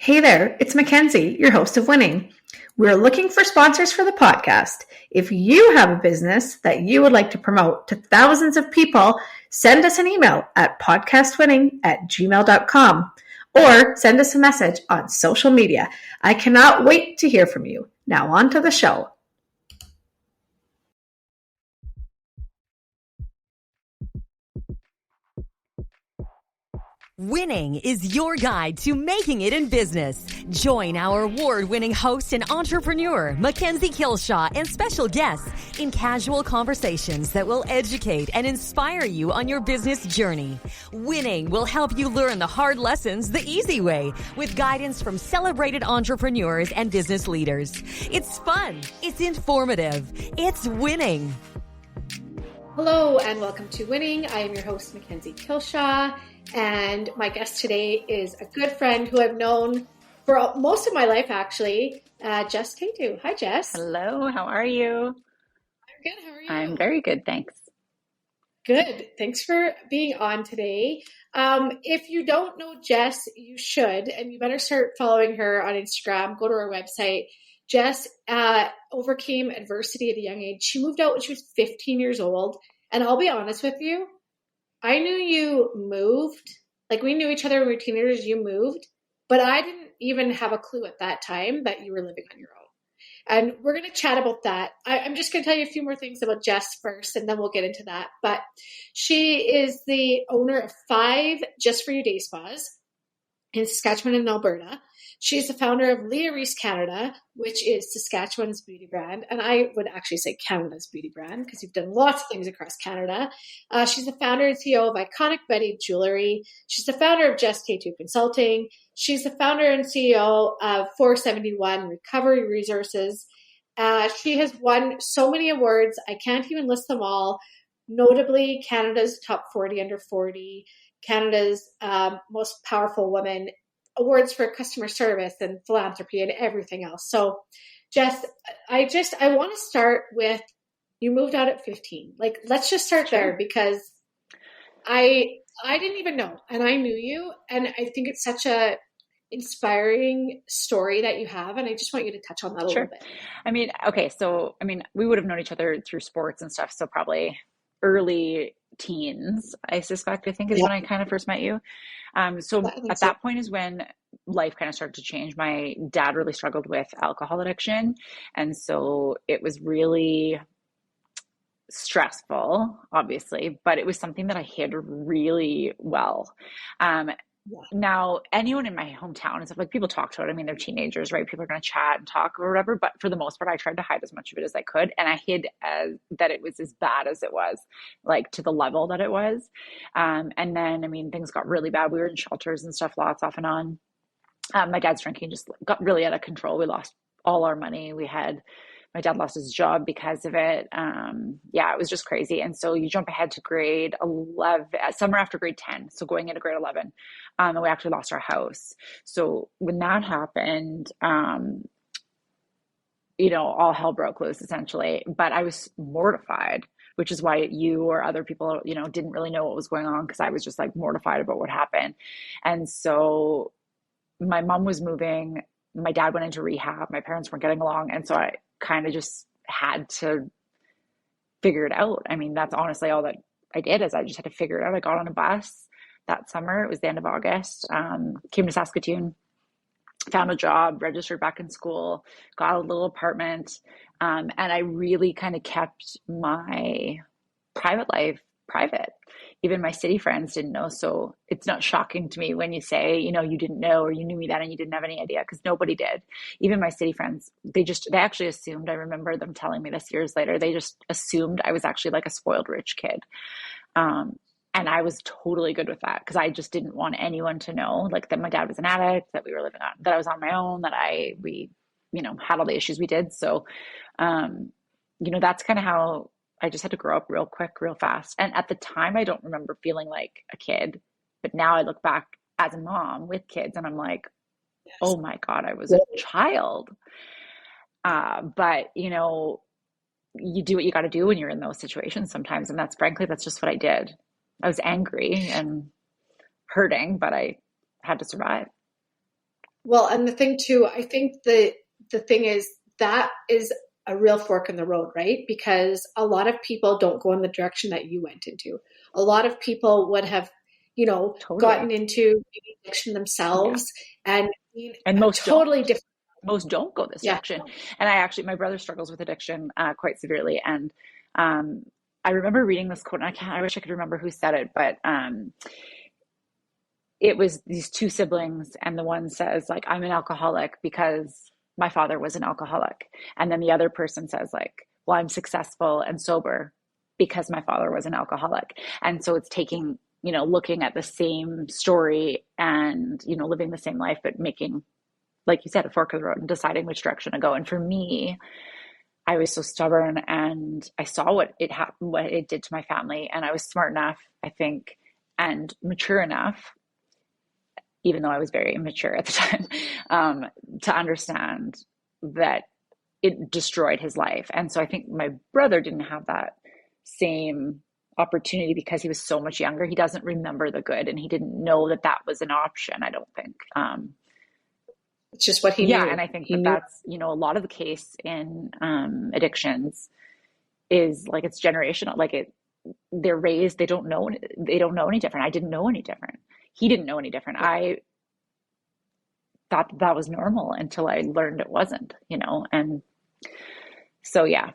Hey there, it's Mackenzie, your host of Winning. We're looking for sponsors for the podcast. If you have a business that you would like to promote to thousands of people, send us an email at podcastwinning@gmail.com or send us a message on social media. I cannot wait to hear from you. Now on to the show. Winning is your guide to making it in business. Join our award-winning host and entrepreneur, Mackenzie Kilshaw, and special guests in casual conversations that will educate and inspire you on your business journey. Winning will help you learn the hard lessons the easy way with guidance from celebrated entrepreneurs and business leaders. It's fun. It's informative. It's winning. Hello and welcome to Winning. I am your host, Mackenzie Kilshaw. And my guest today is a good friend who I've known for most of my life, actually, Jess Tetu. Hi, Jess. Hello, how are you? I'm good. How are you? I'm very good, thanks. Good. Thanks for being on today. If you don't know Jess, you should, and you better start following her on Instagram. Go to her website. Jess overcame adversity at a young age. She moved out when she was 15 years old. And I'll be honest with you, I knew you moved. Like, we knew each other when we were teenagers. You moved. But I didn't even have a clue at that time that you were living on your own. And we're going to chat about that. I'm just going to tell you a few more things about Jess first, and then we'll get into that. But she is the owner of 5 Just For You day spas in Saskatchewan and Alberta. She's the founder of Lia Reese Canada, which is Saskatchewan's beauty brand. And I would actually say Canada's beauty brand because you've done lots of things across Canada. She's the founder and CEO of Iconic Betty Jewelry. She's the founder of Jess Tetu Consulting. She's the founder and CEO of 471 Recovery Resources. She has won so many awards. I can't even list them all. Notably, Canada's Top 40 Under 40, Canada's Most Powerful Woman, awards for customer service and philanthropy and everything else. So, Jess, I want to start with, you moved out at 15. Like, let's just start there because I didn't even know, and I knew you, and I think it's such a inspiring story that you have, and I just want you to touch on that a little bit. We would have known each other through sports and stuff, so probably early teens, I suspect, I think is when I kind of first met you. That point is when life kind of started to change. My dad really struggled with alcohol addiction. And so it was really stressful, obviously, but it was something that I hid really well. Now, anyone in my hometown and stuff, like, people talk to it. I mean, they're teenagers, right? People are going to chat and talk or whatever. But for the most part, I tried to hide as much of it as I could. And I hid that it was as bad as it was, like, to the level that it was. And then, I mean, things got really bad. We were in shelters and stuff, lots off and on. My dad's drinking just got really out of control. We lost all our money. My dad lost his job because of it. It was just crazy. And so you jump ahead to grade 11, summer after grade 10. So going into grade 11, and we actually lost our house. So when that happened, all hell broke loose essentially, but I was mortified, which is why you or other people, didn't really know what was going on, because I was just like mortified about what happened. And so my mom was moving, my dad went into rehab, my parents weren't getting along. And so I kind of just had to figure it out. I mean, that's honestly all that I did, is I just had to figure it out. I got on a bus that summer. It was the end of August. Came to Saskatoon, found a job, registered back in school, got a little apartment. And I really kind of kept my private life private. Even my city friends didn't know. So it's not shocking to me when you say, you didn't know, or you knew me then and you didn't have any idea, because nobody did. Even my city friends, they actually assumed, I remember them telling me this years later, they just assumed I was actually like a spoiled rich kid. And I was totally good with that, because I just didn't want anyone to know, like, that my dad was an addict, that we were living on, that I was on my own, that we had all the issues we did. So, that's kind of how I just had to grow up real quick, real fast. And at the time, I don't remember feeling like a kid, but now I look back as a mom with kids and I'm like, yes, oh my God, I was a child. But you do what you got to do when you're in those situations sometimes. And that's just what I did. I was angry and hurting, but I had to survive. Well, and the thing too, I think the thing is that is a real fork in the road, right? Because a lot of people don't go in the direction that you went into. A lot of people would have, Totally. gotten into maybe addiction themselves and being And a most don't. totally different. Most don't go this Yeah. direction. And my brother struggles with addiction quite severely. And I remember reading this quote, and I wish I could remember who said it, but it was these two siblings, and the one says like, I'm an alcoholic because my father was an alcoholic. And then the other person says like, well, I'm successful and sober because my father was an alcoholic. And so it's taking, looking at the same story and, living the same life, but making, like you said, a fork of the road and deciding which direction to go. And for me, I was so stubborn, and I saw what it did to my family. And I was smart enough, I think, and mature enough, even though I was very immature at the time, to understand that it destroyed his life. And so I think my brother didn't have that same opportunity because he was so much younger. He doesn't remember the good, and he didn't know that that was an option, I don't think. It's just what he knew. And I think that's, a lot of the case in addictions is like it's generational. Like they're raised, they don't know any different. I didn't know any different. He didn't know any different. I thought that was normal until I learned it wasn't, and so, yeah.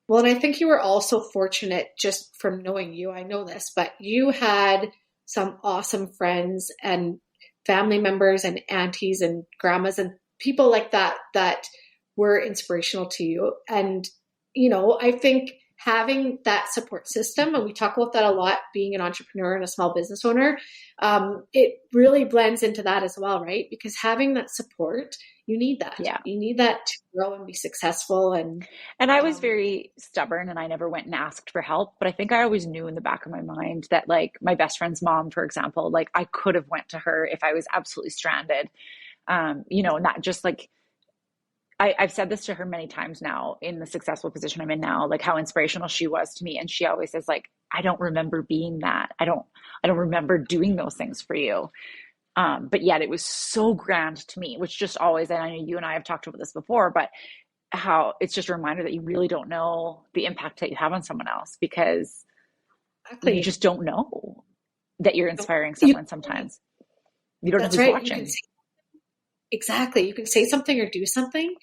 Well, and I think you were also fortunate just from knowing you. I know this, but you had some awesome friends and family members and aunties and grandmas and people like that were inspirational to you. And, I think having that support system, and we talk about that a lot, being an entrepreneur and a small business owner, it really blends into that as well, right? Because having that support, you need that. Yeah. You need that to grow and be successful. And I was very stubborn, and I never went and asked for help, but I think I always knew in the back of my mind that like my best friend's mom, for example, like I could have went to her if I was absolutely stranded, not just like, I've said this to her many times now in the successful position I'm in now, like how inspirational she was to me. And she always says like, I don't remember being that. I don't remember doing those things for you. But yet it was so grand to me, which just always, and I know you and I have talked about this before, but how it's just a reminder that you really don't know the impact that you have on someone else, because you just don't know that you're inspiring someone sometimes. You don't know who's watching. Exactly. You can say something or do something,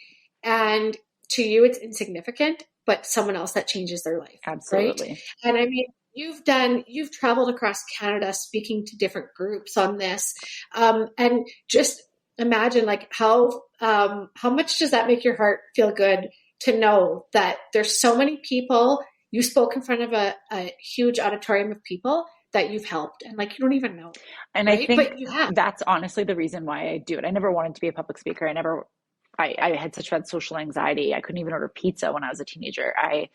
and to you it's insignificant, but someone else that changes their life. Absolutely. Right? And I mean, you've traveled across Canada speaking to different groups on this. And just imagine like how much does that make your heart feel good to know that there's so many people, you spoke in front of a huge auditorium of people that you've helped, and like you don't even know. And right? I think that's honestly the reason why I do it. I never wanted to be a public speaker. I had such bad social anxiety. I couldn't even order pizza when I was a teenager. I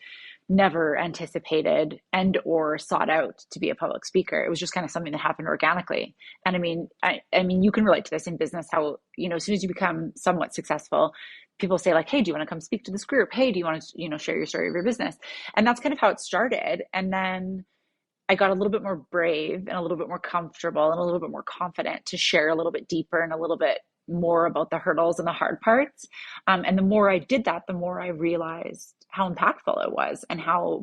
never anticipated and or sought out to be a public speaker. It was just kind of something that happened organically. And I mean, you can relate to this in business, how, as soon as you become somewhat successful, people say like, hey, do you want to come speak to this group? Hey, do you want to, share your story of your business? And that's kind of how it started. And then I got a little bit more brave and a little bit more comfortable and a little bit more confident to share a little bit deeper and a little bit more about the hurdles and the hard parts. And the more I did that, the more I realized how impactful it was and how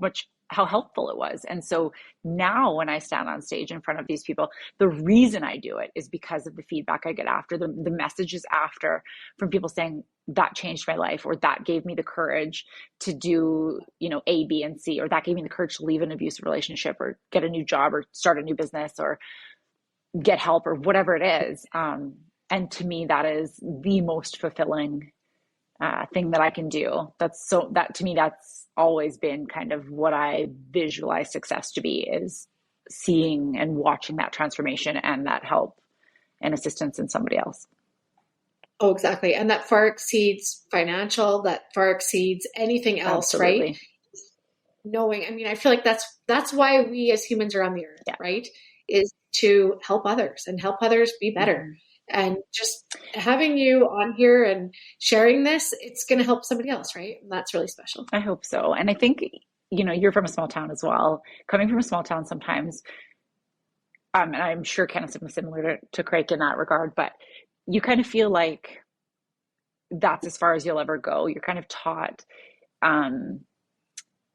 helpful it was. And so now when I stand on stage in front of these people, the reason I do it is because of the feedback I get after, the messages after from people saying that changed my life, or that gave me the courage to do, A, B, and C, or that gave me the courage to leave an abusive relationship or get a new job or start a new business or get help or whatever it is. And to me, that is the most fulfilling thing that I can do. That to me, that's always been kind of what I visualize success to be, is seeing and watching that transformation and that help and assistance in somebody else. Oh, exactly. And that far exceeds financial, that far exceeds anything else, Absolutely. Right? Knowing, I feel like that's why we as humans are on the earth, right? Is to help others and help others be better. Mm-hmm. And just having you on here and sharing this, it's going to help somebody else, right? And that's really special. I hope so. And I think, you're from a small town as well. Coming from a small town sometimes, and I'm sure kind of similar to Craig in that regard, but you kind of feel like that's as far as you'll ever go. You're kind of taught in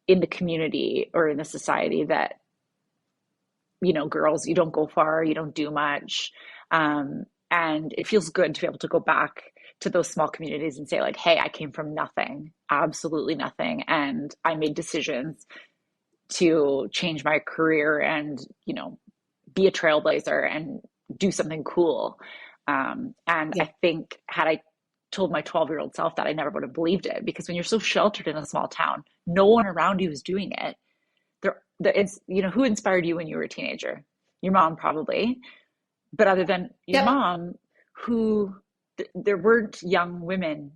the community or in the society that, girls, you don't go far, you don't do much. And it feels good to be able to go back to those small communities and say like, hey, I came from nothing, absolutely nothing. And I made decisions to change my career and, be a trailblazer and do something cool. And I think had I told my 12-year-old self that, I never would have believed it, because when you're so sheltered in a small town, no one around you is doing it. It's, who inspired you when you were a teenager? Your mom, probably. But other than your mom, there weren't young women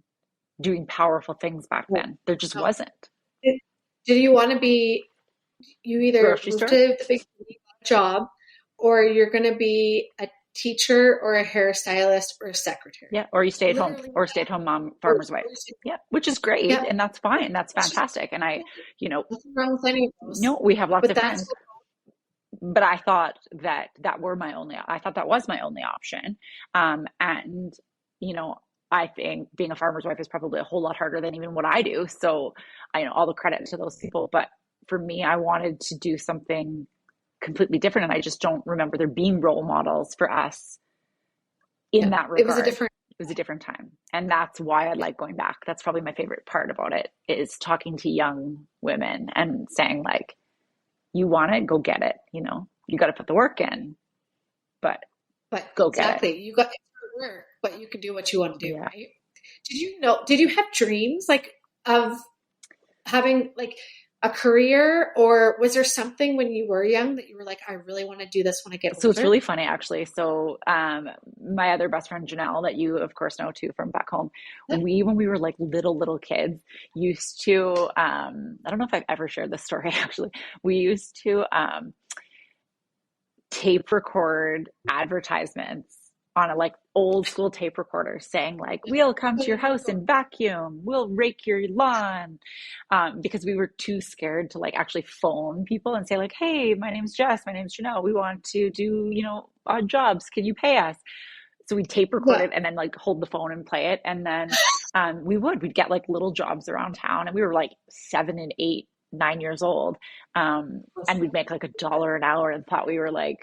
doing powerful things back then. There just wasn't. Did you want to be, you either moved to the big job, or you're going to be a teacher or a hairstylist or a secretary. Yeah. Or you stay at home, or stay at home mom, farmer's wife. Yeah. Which is great. Yeah. And that's fine. That's fantastic. And nothing wrong with any of those. No, we have lots of friends. But I thought that was my only option. And, I think being a farmer's wife is probably a whole lot harder than even what I do. So all the credit to those people. But for me, I wanted to do something completely different. And I just don't remember there being role models for us in that regard. It was a different time. And that's why I like going back. That's probably my favorite part about it, is talking to young women and saying like, you want it, go get it. You got to put the work in, but go get it. You got to work, but you can do what you want to do, right? Did you have dreams like of having like a career, or was there something when you were young that you were like, I really want to do this when I get older? So it's really funny, actually. So my other best friend, Janelle, that you of course know too from back home, when we were like little kids, used to, I don't know if I've ever shared this story, actually. We used to tape record advertisements on a like old school tape recorder saying like, we'll come to your house and vacuum, we'll rake your lawn, because we were too scared to like actually phone people and say like, hey, my name's Jess, my name's Janelle, we want to do odd jobs, can you pay us? So we'd tape record it and then like hold the phone and play it, and then we'd get like little jobs around town, and we were like 7 and 8, 9 years old, and we'd make like $1 an hour and thought we were like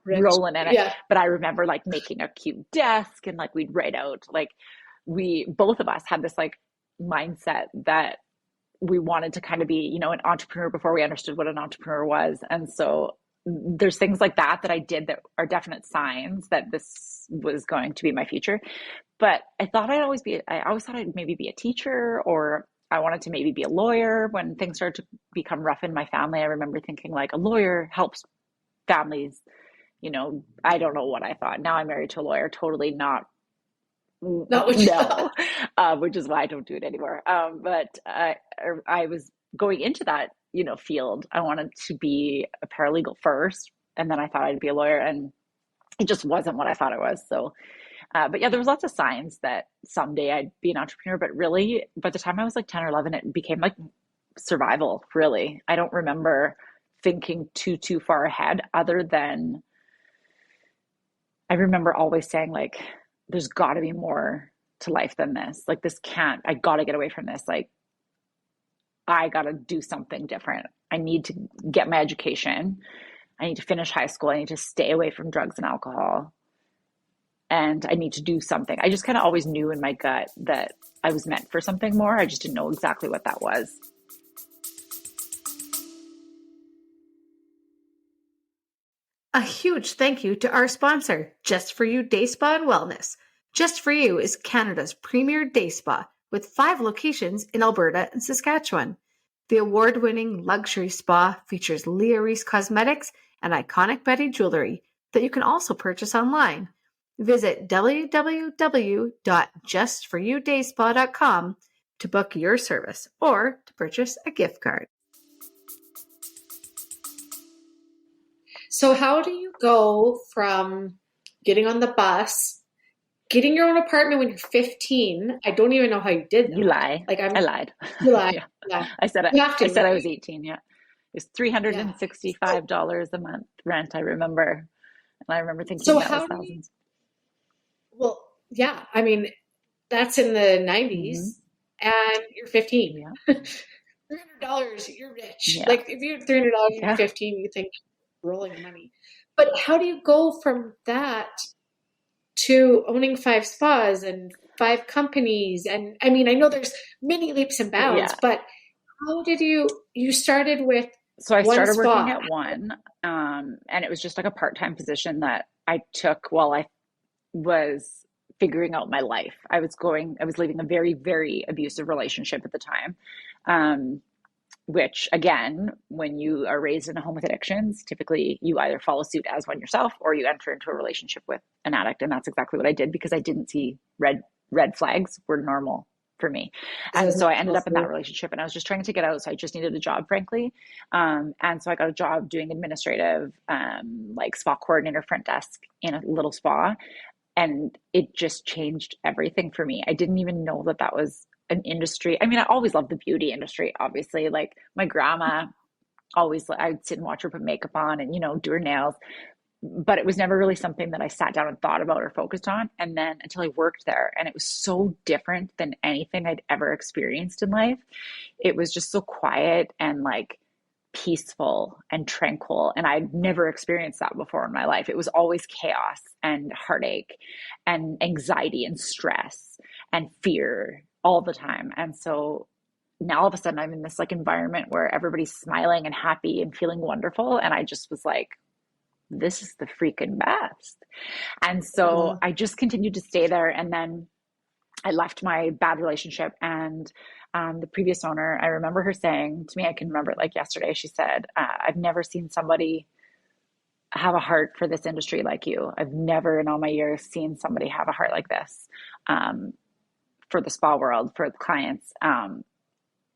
rich, rolling in it. Yeah. But I remember like making a cute desk, and like we'd write out, like both of us had this like mindset that we wanted to kind of be, an entrepreneur before we understood what an entrepreneur was. And so there's things like that I did that are definite signs that this was going to be my future. But I always thought I'd maybe be a teacher, or I wanted to maybe be a lawyer. When things started to become rough in my family, I remember thinking like, a lawyer helps families. I don't know what I thought. Now I'm married to a lawyer, totally not what you thought. Which is why I don't do it anymore. But I was going into that, field. I wanted to be a paralegal first, and then I thought I'd be a lawyer, and it just wasn't what I thought it was. So, but yeah, there was lots of signs that someday I'd be an entrepreneur, but really by the time I was like 10 or 11, it became like survival, really. I don't remember thinking too far ahead, other than I remember always saying like, there's got to be more to life than this. Like I got to get away from this. Like I got to do something different. I need to get my education. I need to finish high school. I need to stay away from drugs and alcohol. And I need to do something. I just kind of always knew in my gut that I was meant for something more. I just didn't know exactly what that was. A huge thank you to our sponsor, Just For You Day Spa and Wellness. Just For You is Canada's premier day spa with 5 locations in Alberta and Saskatchewan. The award-winning luxury spa features Lia Reese cosmetics and iconic Betty jewelry that you can also purchase online. Visit www.justforyoudayspa.com to book your service or to purchase a gift card. So how do you go from getting on the bus, getting your own apartment when you're 15? I don't even know how you did that. You lie. I lied. You lied. Yeah. I said I was 18. Yeah. It was $365 a month rent. I remember. And I remember thinking that was thousands. Well, yeah, I mean, that's in the Hmm. 90s and you're 15. Yeah. $300, you're rich. Yeah. Like if you have $300 and you're Yeah. 15, you think rolling money. But how do you go from that to owning five spas and five companies? And I mean, I know there's many leaps and bounds, Yeah. but how did you started with So I one started working spa? at one, and it was just like a part-time position that I took while I was figuring out my life. I was leaving a very, very abusive relationship at the time. Um, which again, when you are raised in a home with addictions, typically you either follow suit as one yourself or you enter into a relationship with an addict. And that's exactly what I did because I didn't see red flags were normal for me. And so I ended up in that relationship and I was just trying to get out. So I just needed a job, frankly. And so I got a job doing administrative, like spa coordinator, front desk in a little spa. And it just changed everything for me. I didn't even know that that was an industry. I mean, I always loved the beauty industry, obviously. Like my grandma always, I'd sit and watch her put makeup on and, do her nails. But it was never really something that I sat down and thought about or focused on. And then until I worked there, and it was so different than anything I'd ever experienced in life. It was just so quiet and like peaceful and tranquil. And I'd never experienced that before in my life. It was always chaos and heartache and anxiety and stress and fear all the time. And so now all of a sudden I'm in this like environment where everybody's smiling and happy and feeling wonderful. And I just was like, this is the freaking best. And so I just continued to stay there. And then I left my bad relationship and the previous owner, I remember her saying to me, I can remember it like yesterday, she said, I've never seen somebody have a heart for this industry like you. I've never in all my years seen somebody have a heart like this for the spa world, for the clients.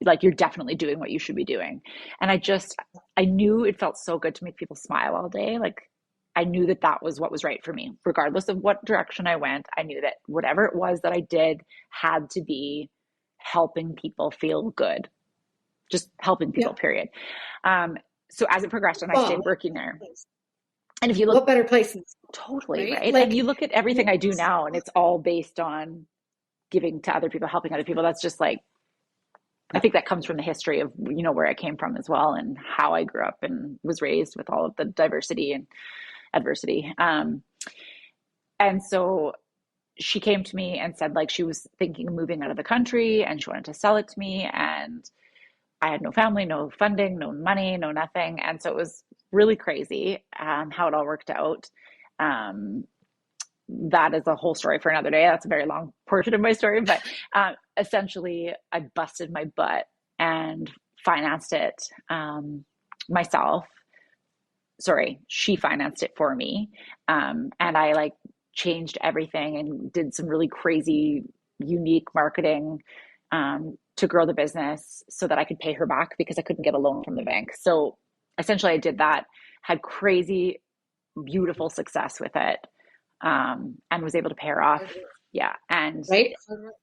Like you're definitely doing what you should be doing. And I knew it felt so good to make people smile all day. Like I knew that that was what was right for me. Regardless of what direction I went, I knew that whatever it was that I did had to be helping people feel good, just helping people, Yeah. period. So as it progressed and I stayed Well, working there, and if you look what better places, totally right? right, and Like, you look at everything I do now, and it's all based on giving to other people, helping other people. That's just like, I think that comes from the history of, where I came from as well and how I grew up and was raised with all of the diversity and adversity. And so she came to me and said like she was thinking of moving out of the country and she wanted to sell it to me. And I had no family, no funding, no money, no nothing. And so it was really crazy how it all worked out. That is a whole story for another day. That's a very long portion of my story. But essentially, I busted my butt and financed it myself. Sorry, she financed it for me. And I like changed everything and did some really crazy, unique marketing to grow the business so that I could pay her back because I couldn't get a loan from the bank. So essentially, I did that, had crazy, beautiful success with it, and was able to pay her off. Yeah. And right?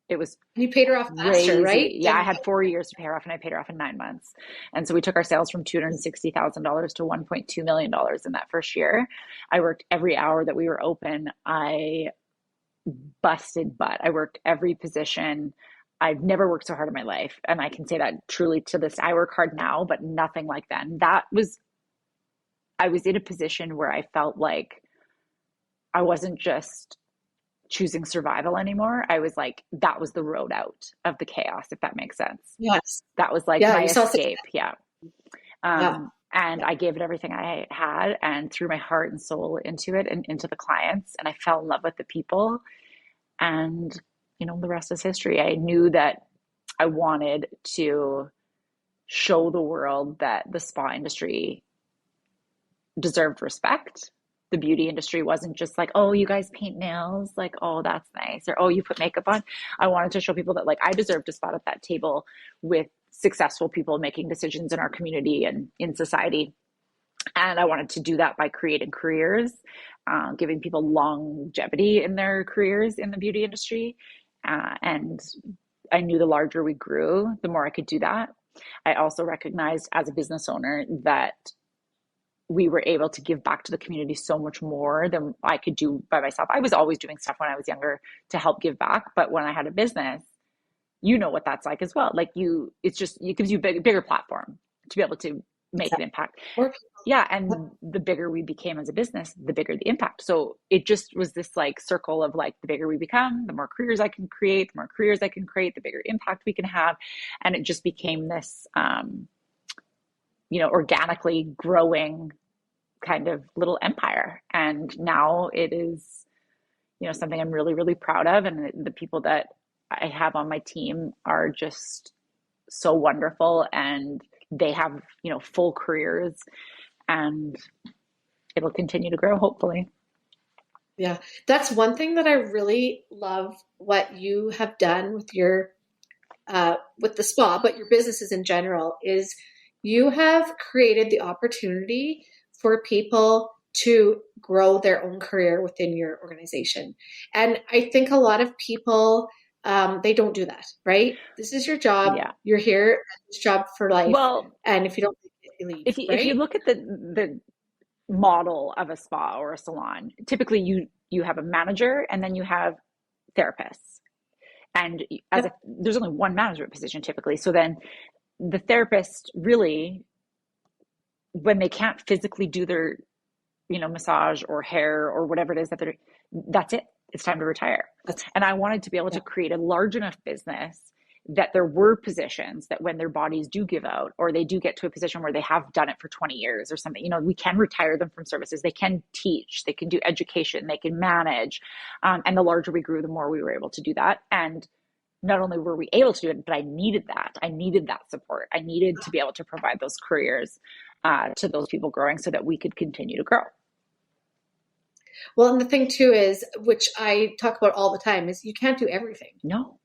it was You paid her off faster, right? crazy. Yeah. I had 4 years to pay her off and I paid her off in 9 months. And so we took our sales from $260,000 to $1.2 million in that first year. I worked every hour that we were open. I busted butt. I worked every position. I've never worked so hard in my life. And I can say that truly to this. I work hard now, but nothing like then. I was in a position where I felt like I wasn't just choosing survival anymore. I was like, that was the road out of the chaos, if that makes sense. Yes. That was like Yeah, my you saw escape. Yeah. yeah. And I gave it everything I had and threw my heart and soul into it and into the clients. And I fell in love with the people. And, the rest is history. I knew that I wanted to show the world that the spa industry deserved respect. The beauty industry wasn't just like, oh, you guys paint nails, like, oh, that's nice, or oh, you put makeup on. I wanted to show people that like I deserved a spot at that table with successful people making decisions in our community and in society. And I wanted to do that by creating careers, giving people longevity in their careers in the beauty industry. And I knew the larger we grew, the more I could do that. I also recognized as a business owner that we were able to give back to the community so much more than I could do by myself. I was always doing stuff when I was younger to help give back, but when I had a business, you know what that's like as well. Like it's just, it gives you a bigger platform to be able to make an impact. Yeah. And the bigger we became as a business, the bigger the impact. So it just was this like circle of like, the bigger we become, the more careers I can create, the bigger impact we can have. And it just became this, organically growing kind of little empire. And now it is, something I'm really, really proud of. And the people that I have on my team are just so wonderful, and they have, full careers, and it'll continue to grow, hopefully. Yeah. That's one thing that I really love what you have done with your, with the spa, but your businesses in general, is you have created the opportunity for people to grow their own career within your organization. And I think a lot of people, they don't do that, right? This is your job. Yeah. You're here at this job for life. Well, and if you don't leave, if you look at the model of a spa or a salon, typically you have a manager and then you have therapists. And there's only one management position typically. So then the therapist really, when they can't physically do their, massage or hair or whatever it is that's it. It's time to retire. And I wanted to be able to create a large enough business that there were positions that when their bodies do give out, or they do get to a position where they have done it for 20 years or something, we can retire them from services. They can teach, they can do education, they can manage. And the larger we grew, the more we were able to do that. And not only were we able to do it, but I needed that. I needed that support. I needed to be able to provide those careers to those people growing so that we could continue to grow. Well, and the thing too is, which I talk about all the time, is you can't do everything. No.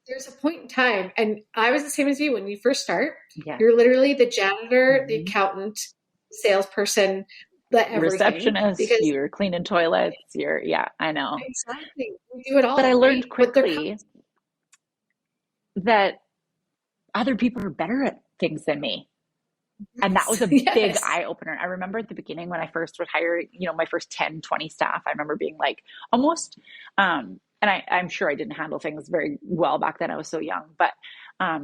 There's a point in time, and I was the same as you when you first start. Yeah. You're literally the janitor, the accountant, salesperson, the everything. Receptionist, you're cleaning toilets, I know. Exactly. You do it all. But I learned quickly that other people are better at things than me. And that was a big eye opener. I remember at the beginning when I first would hire, my first 10, 20 staff, I remember being like almost, and I'm sure I didn't handle things very well back then. I was so young, but I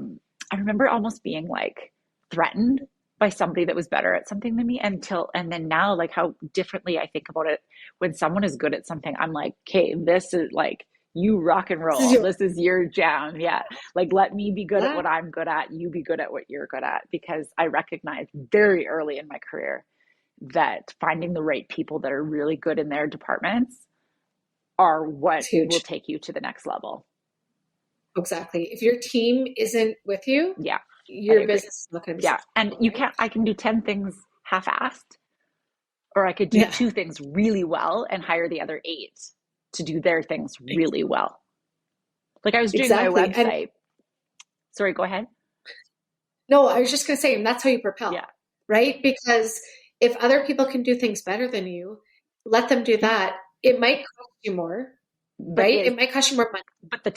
remember almost being like threatened by somebody that was better at something than me and then now, like how differently I think about it. When someone is good at something, I'm like, okay, this is like, you rock and roll. This is your jam. Yeah. Like, let me be good at what I'm good at. You be good at what you're good at. Because I recognized very early in my career that finding the right people that are really good in their departments are what will take you to the next level. Exactly. If your team isn't with you, your business is not going to be. Yeah. And I can do 10 things half-assed, or I could do 2 things really well and hire the other 8 to do their things really well. Like I was doing my website. Sorry, go ahead. No, I was just going to say, and that's how you propel, right? Because if other people can do things better than you, let them do that. It might cost you more, right? It might cost you more money. But the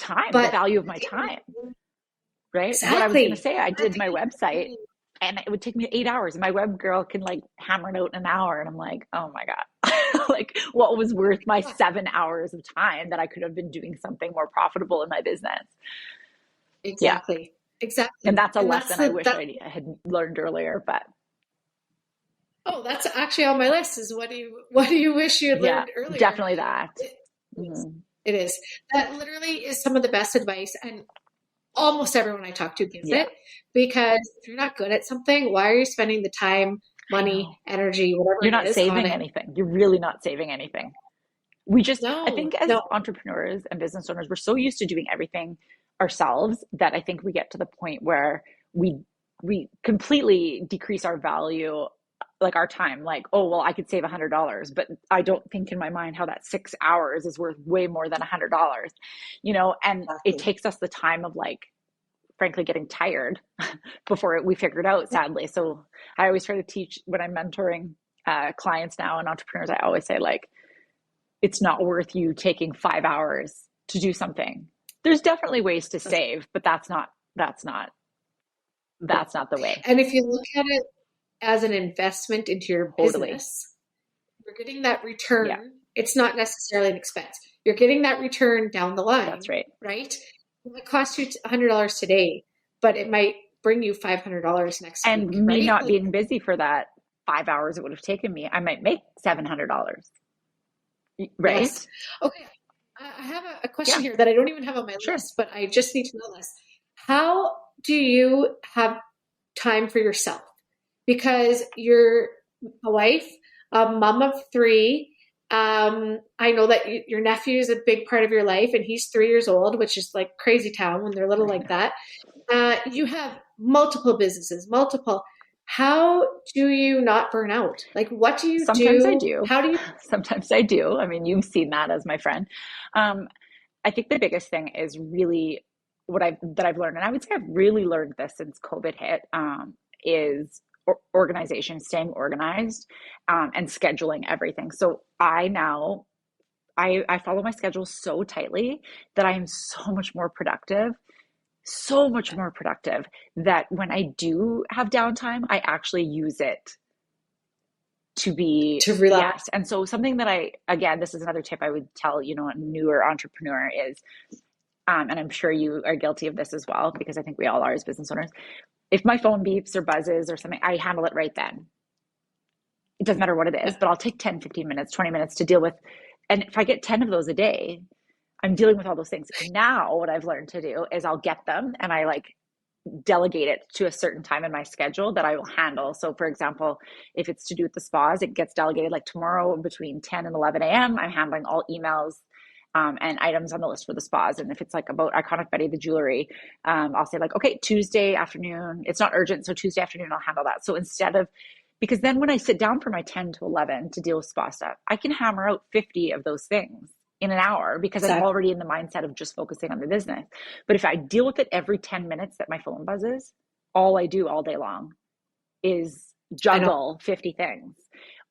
value of my time, right? Exactly. What I was going to say, I did my website and it would take me 8 hours, and my web girl can like hammer it out in an hour. And I'm like, oh my God, like what was worth my 7 hours of time that I could have been doing something more profitable in my business? Exactly. Yeah. Exactly. And that's a lesson I wish I had learned earlier, but. Oh, that's actually on my list, is what do you wish you had learned earlier? Definitely that. It is. That literally is some of the best advice. And almost everyone I talk to gives it, because if you're not good at something, why are you spending the time, money, energy, whatever you're not saving anything. You're really not saving anything. I think as entrepreneurs and business owners, we're so used to doing everything ourselves that I think we get to the point where we completely decrease our value, like our time, like, oh, well, I could save $100, but I don't think in my mind how that 6 hours is worth way more than $100, and it takes us the time of like, frankly, getting tired before we figure it out, sadly. So I always try to teach when I'm mentoring clients now and entrepreneurs, I always say like, it's not worth you taking 5 hours to do something. There's definitely ways to save, but that's not the way. And if you look at it as an investment into your Totally. business, you're getting that return. Yeah. It's not necessarily an expense. You're getting that return down the line. That's right. Right? It might cost you $100 today, but it might bring you $500 next And week. me right? not Like, being busy for that 5 hours it would have taken me, I might make $700. Right? yes. Okay. I have a question Yeah. here that I don't even have on my Sure. list, but I just need to know this. How do you have time for yourself? Because you're a wife, a mom of 3. I know that your nephew is a big part of your life, and he's 3 years old, which is like crazy town when they're little like that. You have multiple businesses, multiple. How do you not burn out? Like, what do you Sometimes do? I do. How do you? Sometimes I do. I mean, you've seen that as my friend. I think the biggest thing is really I've learned, and I would say I've really learned this since COVID hit, is organization, staying organized, and scheduling everything. So I follow my schedule so tightly that I am so much more productive that when I do have downtime, I actually use it to relax. yes. And so something that again, this is another tip I would tell, a newer entrepreneur is, and I'm sure you are guilty of this as well, because I think we all are as business owners. If my phone beeps or buzzes or something, I handle it right then. It doesn't matter what it is, but I'll take 10, 15 minutes, 20 minutes to deal with. And if I get 10 of those a day, I'm dealing with all those things. Now, what I've learned to do is I'll get them and I delegate it to a certain time in my schedule that I will handle. So for example, if it's to do with the spas, it gets delegated like tomorrow between 10 and 11 a.m. I'm handling all emails and items on the list for the spas. And if it's like about Iconic Betty, the jewelry, I'll say like, okay, Tuesday afternoon, it's not urgent. So Tuesday afternoon, I'll handle that. So because then when I sit down for my 10 to 11 to deal with spa stuff, I can hammer out 50 of those things in an hour because I'm already in the mindset of just focusing on the business. But if I deal with it every 10 minutes that my phone buzzes, all I do all day long is juggle 50 things.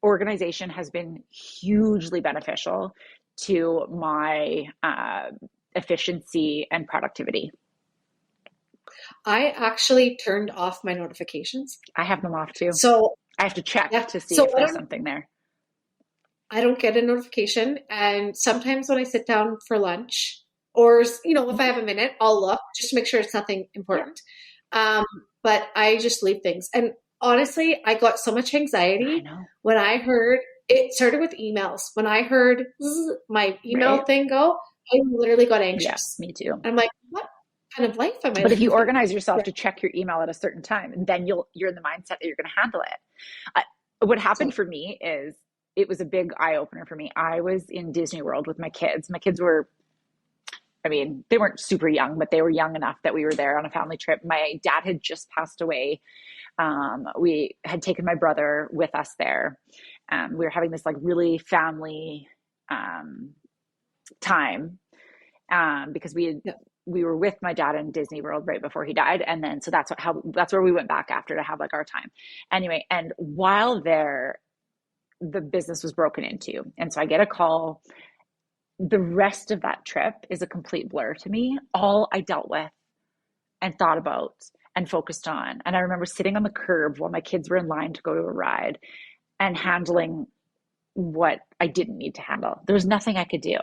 Organization has been hugely beneficial to my efficiency and productivity. I actually turned off my notifications. I have them off too. So I have to check to see if there's something there. I don't get a notification. And sometimes when I sit down for lunch or, if I have a minute, I'll look just to make sure it's nothing important. But I just leave things. And honestly, I got so much anxiety when I heard it started with emails. When I heard my email thing go, I literally got anxious. Yes, me too. I'm like, what kind of life am I? But if you organize yourself to check your email at a certain time, and then you're in the mindset that you're going to handle it. What happened for me is it was a big eye opener for me. I was in Disney World with my kids. My kids were, they weren't super young, but they were young enough that we were there on a family trip. My dad had just passed away. We had taken my brother with us there. We were having this really family time because we were with my dad in Disney World right before he died. And then, so that's where we went back after to have our time. Anyway, and while there, the business was broken into. And so I get a call. The rest of that trip is a complete blur to me. All I dealt with and thought about and focused on. And I remember sitting on the curb while my kids were in line to go to a ride and handling what I didn't need to handle. There was nothing I could do.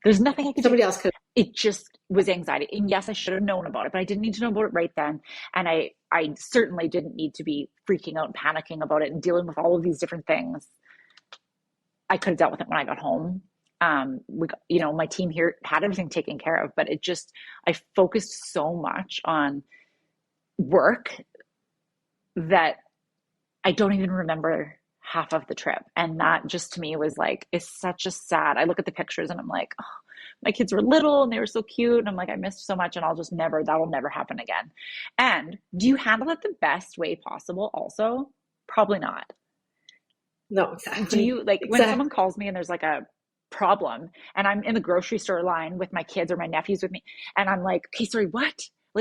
There's nothing I could do. Somebody else could. It just was anxiety. And yes, I should have known about it, but I didn't need to know about it right then. And I certainly didn't need to be freaking out and panicking about it and dealing with all of these different things. I could have dealt with it when I got home. My team here had everything taken care of, but I focused so much on work that I don't even remember half of the trip. And that just to me was is such a sad, I look at the pictures and I'm like, oh, my kids were little and they were so cute. And I'm like, I missed so much and that'll never happen again. And do you handle it the best way possible also? Probably not. No, exactly. Do you when someone calls me and there's a problem and I'm in the grocery store line with my kids or my nephews with me and I'm like, okay, sorry, what?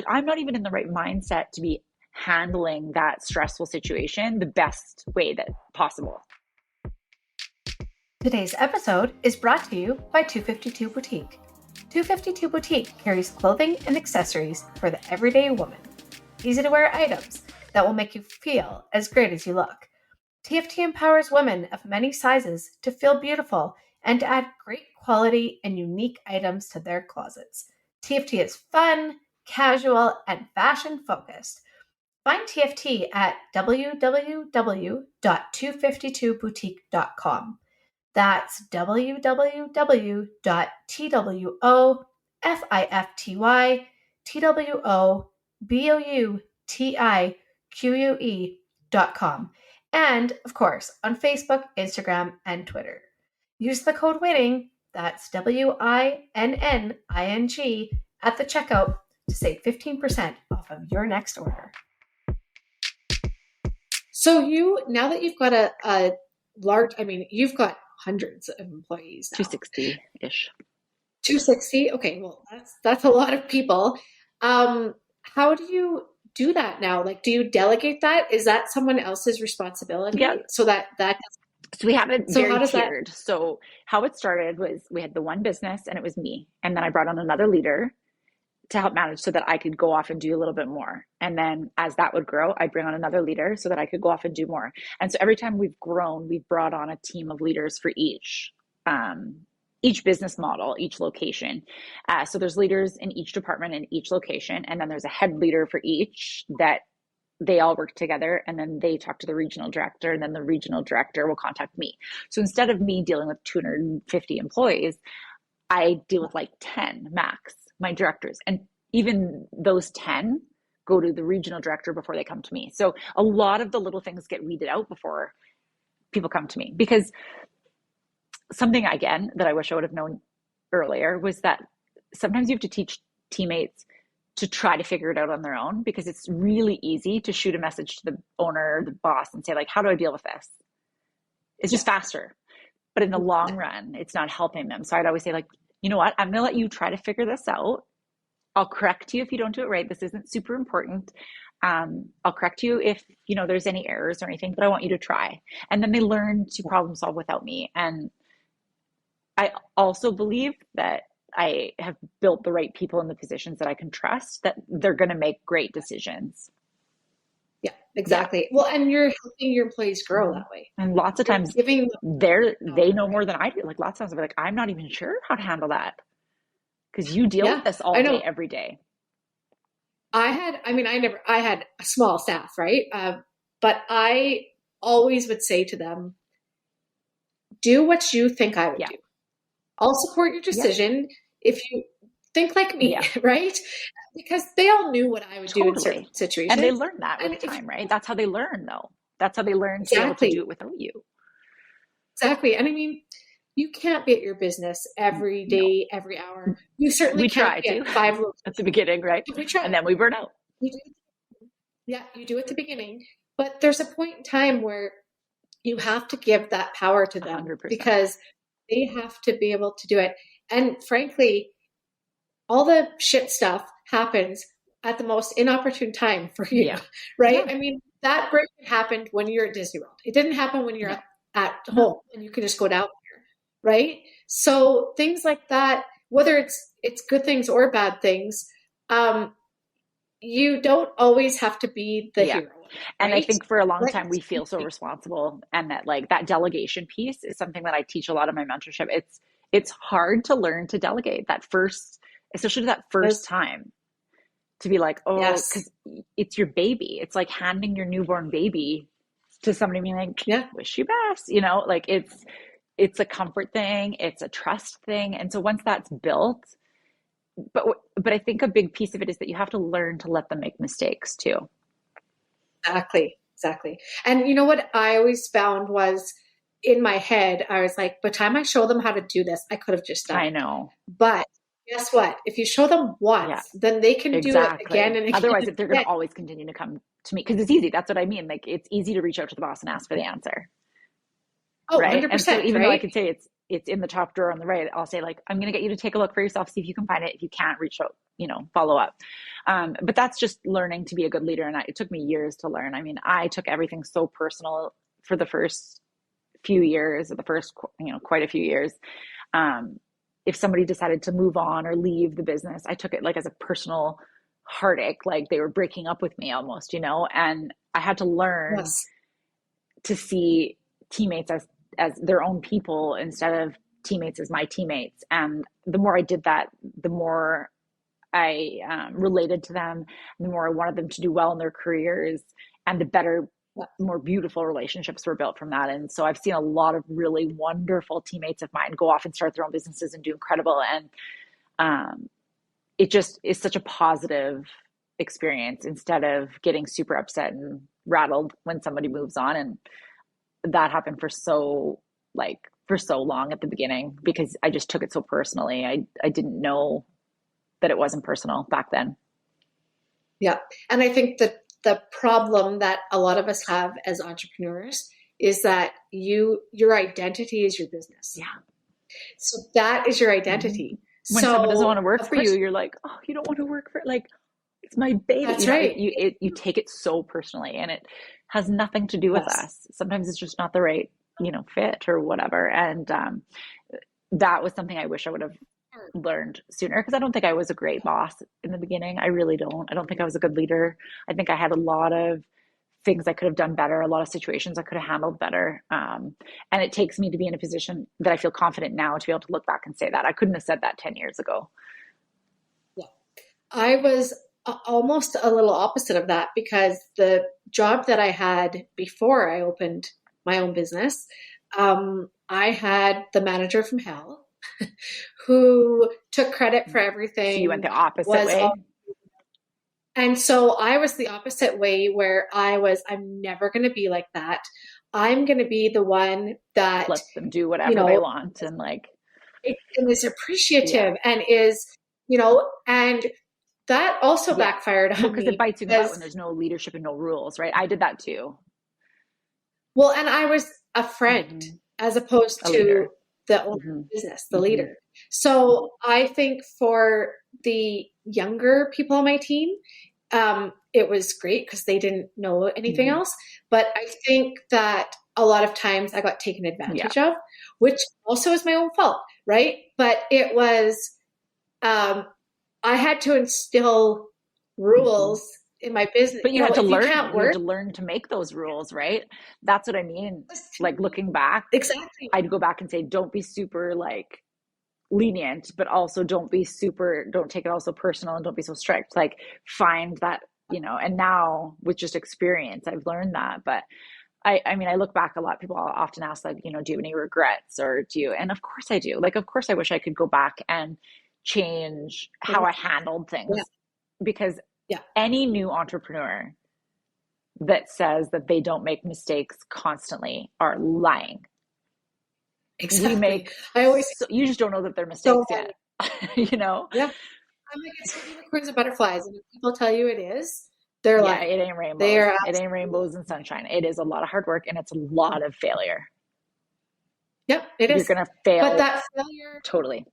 I'm not even in the right mindset to be handling that stressful situation the best way that possible. Today's episode is brought to you by 252 Boutique. 252 Boutique carries clothing and accessories for the everyday woman. Easy to wear items that will make you feel as great as you look. TFT empowers women of many sizes to feel beautiful and to add great quality and unique items to their closets. TFT is fun, casual, and fashion-focused. Find TFT at www.252boutique.com. That's www.twofiftytwoboutique.com. And, of course, on Facebook, Instagram, and Twitter. Use the code WINNING, that's WINNING, at the checkout to save 15% off of your next order. So now that you've got a large, you've got hundreds of employees now. 260-ish. 260? Okay, well, that's a lot of people. How do you do that now? Like, do you delegate that? Is that someone else's responsibility? Yeah. So we have it very tiered. So how it started was we had the one business and it was me. And then I brought on another leader to help manage so that I could go off and do a little bit more. And then as that would grow, I'd bring on another leader so that I could go off and do more. And so every time we've grown, we've brought on a team of leaders for each business model, each location. So there's leaders in each department in each location. And then there's a head leader for each that they all work together, and then they talk to the regional director, and then the regional director will contact me. So instead of me dealing with 250 employees, I deal with like 10 max, my directors. And even those 10 go to the regional director before they come to me. So a lot of the little things get weeded out before people come to me, because something, again, that I wish I would have known earlier was that sometimes you have to teach teammates to try to figure it out on their own, because it's really easy to shoot a message to the owner or the boss and say, like, how do I deal with this? It's just faster. But in the long run, it's not helping them. So I'd always say, like, you know what? I'm going to let you try to figure this out. I'll correct you if you don't do it right. This isn't super important. I'll correct you if, there's any errors or anything, but I want you to try. And then they learn to problem solve without me. And I also believe that I have built the right people in the positions that I can trust, that they're going to make great decisions. Yeah, exactly. Yeah. Well, and you're helping your employees grow that way. And lots of times they know more than I do. Like lots of times I'm like, I'm not even sure how to handle that, because you deal with this all day, every day. I had a small staff, right? But I always would say to them, do what you think I would do. I'll support your decision if you think like me, right? Because they all knew what I would do in certain situations. And they learn that with time, right? That's how they learn, though. That's how they learn to be able to do it without you. Exactly. And you can't be at your business every day, every hour. You certainly can't be at 5 locations. At the beginning, right? We try. And then we burn out. You do at the beginning. But there's a point in time where you have to give that power to them 100%. Because they have to be able to do it. And frankly, all the shit stuff happens at the most inopportune time for you, right? Yeah. That break happened when you're at Disney World. It didn't happen when you're at home and you can just go down there, right? So things like that, whether it's good things or bad things, you don't always have to be the hero. And I think for a long time we feel so responsible, and that like that delegation piece is something that I teach a lot of my mentorship. It's hard to learn to delegate especially that first time, to be like, because it's your baby. It's like handing your newborn baby to somebody being like, wish you best, like it's a comfort thing. It's a trust thing. And so once that's built, but I think a big piece of it is that you have to learn to let them make mistakes too. Exactly. And you know what I always found was, in my head, I was like, by the time I show them how to do this, I could have just done it. I know. But guess what? If you show them once, then they can do it again and again. Otherwise, if they're going to always continue to come to me, because it's easy. That's what I mean. Like, it's easy to reach out to the boss and ask for the answer. Oh, right? 100%. And so even though I could say it's in the top drawer on the right, I'll say, like, I'm going to get you to take a look for yourself, see if you can find it. If you can't, reach out, follow up. But that's just learning to be a good leader. And it took me years to learn. I took everything so personal for the first few years, or the first, quite a few years. If somebody decided to move on or leave the business, I took it like as a personal heartache, like they were breaking up with me almost, and I had to learn Yes. to see teammates as their own people instead of teammates as my teammates. And the more I did that, the more I related to them, the more I wanted them to do well in their careers, and the better, more beautiful relationships were built from that. And so I've seen a lot of really wonderful teammates of mine go off and start their own businesses and do incredible. And it just is such a positive experience instead of getting super upset and rattled when somebody moves on. And that happened for so long at the beginning because I just took it so personally. I didn't know that it wasn't personal back then. Yeah. And I think that the problem that a lot of us have as entrepreneurs is that your identity is your business. Yeah. So that is your identity. When someone doesn't want to work for you, you're like, oh, you don't want to work for, like, it's my baby. That's right. You take it so personally, and it has nothing to do with us. Sometimes it's just not the right, fit or whatever. And that was something I wish I would have learned sooner, because I don't think I was a great boss in the beginning. I really don't. I don't think I was a good leader. I think I had a lot of things I could have done better, a lot of situations I could have handled better. And it takes me to be in a position that I feel confident now to be able to look back and say that. I couldn't have said that 10 years ago. Yeah. I was almost a little opposite of that, because the job that I had before I opened my own business, I had the manager from hell who took credit for everything. So you went the opposite way. And so I was the opposite way, where I'm never going to be like that. I'm going to be the one that lets them do whatever they want, and and is appreciative, and is, and that also backfired on me. Because it bites you in the butt when there's no leadership and no rules, right? I did that too. Well, and I was a friend as opposed to the owner business, the leader. So I think for the younger people on my team, it was great because they didn't know anything else. But I think that a lot of times I got taken advantage of, which also is my own fault, right? But it was, I had to instill rules in my business. But you had to learn. You had to learn to make those rules, right? That's what I mean. Like, looking back, exactly, I'd go back and say, don't be super lenient, but also don't take it all so personal, and don't be so strict. Like, find that, and now with just experience, I've learned that. But I mean, I look back a lot. People often ask, do you have any regrets, or do you? And of course I do. Of course I wish I could go back and change how I handled things, because any new entrepreneur that says that they don't make mistakes constantly are lying. Exactly. You just don't know that they're mistakes yet. Yeah. I'm like, it's unicorns and butterflies, and if people tell you it is, they're like, it ain't rainbows. It ain't rainbows and sunshine. It is a lot of hard work, and it's a lot of failure. Yep, it is. You're gonna fail, but that failure totally